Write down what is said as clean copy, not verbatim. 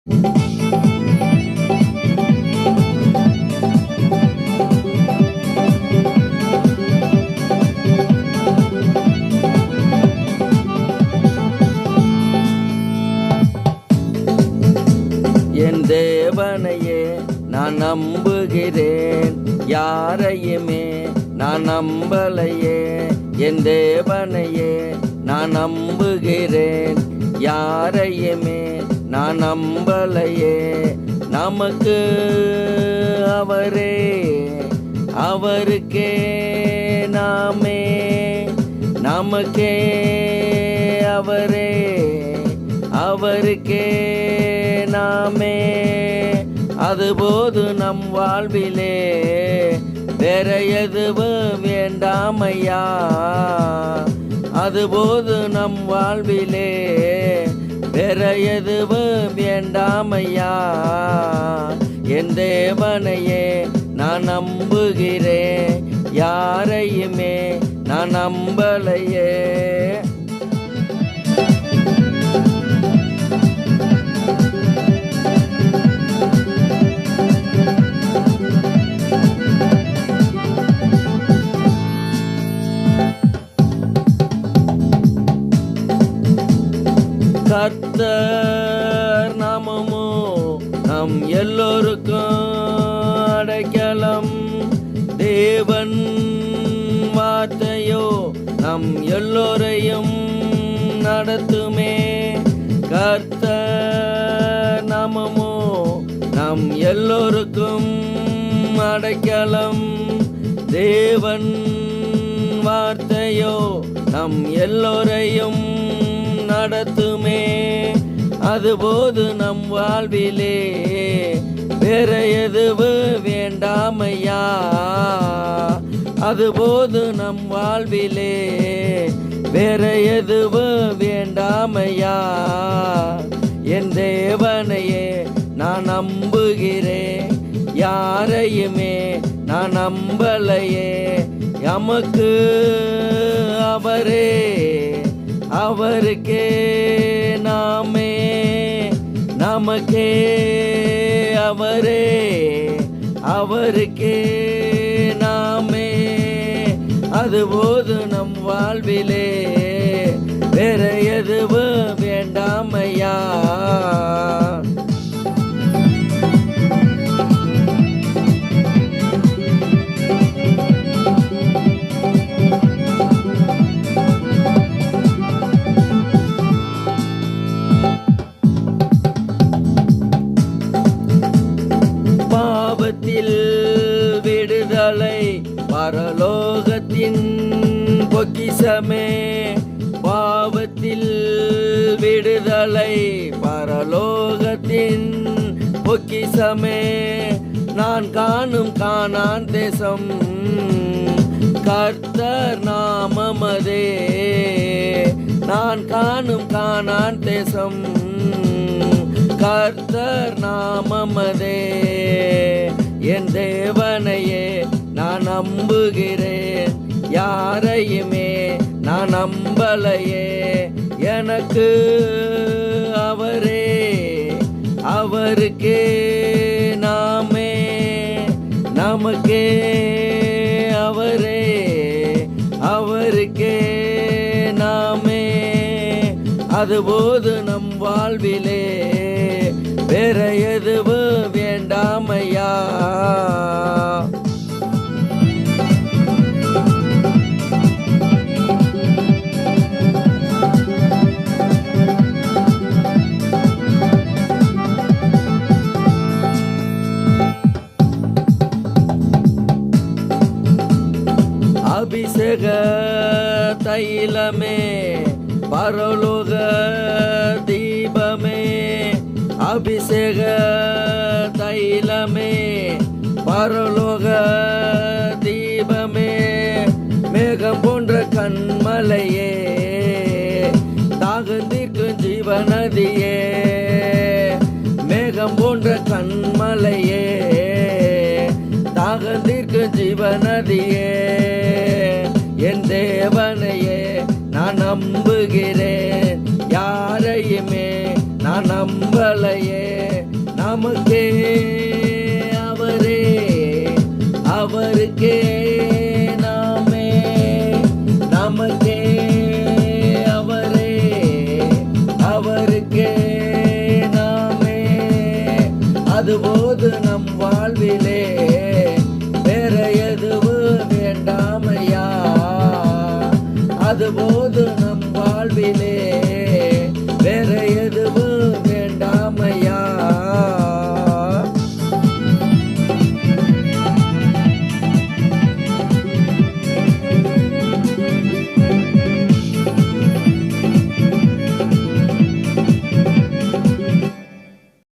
என் தேவனையே நான் நம்புகிறேன், யாரையுமே நான் நம்பலையே. என் தேவனையே நான் நம்புகிறேன், யாரையுமே நான் நம்பலையே. நமக்கு அவரே, அவருக்கே நாமே, நமக்கே அவரே, அவருக்கே நாமே. அதுபோது நம் வாழ்விலே வேற எதுவும் வேண்டாமையா. அதுபோது நம் வாழ்விலே வேற எதுவும் வேண்டாமையா. என் தேவனையே நான் நம்புகிறேன், யாரையுமே நான் நம்பலையே. கர்த்தர் நாமமோ நம் எல்லோருக்கும் அடைக்கலம், தேவன் வார்த்தையோ நம் எல்லோரையும் நடத்துமே. கர்த்தர் நாமமோ நம் எல்லோருக்கும் அடைக்கலம், தேவன் வார்த்தையோ நம் எல்லோரையும் நடத்துமே. அதுபோது நம் வாழ்விலே வேற எதுவும் வேண்டாமையா. அதுபோது நம் வாழ்விலே வேற எதுவும் வேண்டாமையா. என் தேவனையே நான் நம்புகிறேன், யாரையுமே நான் நம்பலையே. எமக்கு அவரே, அவருக்கே நாமே, நமக்கே அவரே, அவருக்கே நாமே. அதுபோது நம் வாழ்விலே வேற எதுவும் வேண்டாமையா. பாவத்தில் விடுதலை பரலோகத்தின் பொக்கிஷமே, பாவத்தில் விடுதலை பரலோகத்தின் பொக்கிஷமே. நான் காணும் கானான் தேசம் கர்த்தர் நாமமதே, நான் காணும் கானான் தேசம் கர்த்தர் நாமமதே. என் தேவனையே நான் நம்புகிறேன், யாரையுமே நான் நம்பலையே. எனக்கு அவரே, அவருக்கே நாமே, நமக்கே அவரே, அவருக்கே நாமே. அதுபோது நம் வாழ்விலே வேற எதுவும் வேண்டாமையா. அபிஷேக தைலமே, பரலோக தீபமே, அபிஷேக தைலமே, பரலோக தீபமே. மேகம் போன்ற கண்மலையே, தாகந்திருக்கும் ஜீவநதியே, மேகம் போன்ற கண்மலையே, தாகந்திருக்கும் ஜீவநதியே. என் தேவனையே நான் நம்புகிறேன், யாரையுமே நான் நம்பலையே. நமக்கே அவரே, அவருக்கே நாமே, நமக்கே அவரே, அவருக்கே நாமே. அதுபோது நம் வாழ்விலே வேற எதுவும் வேண்டாமையா, அதுபோது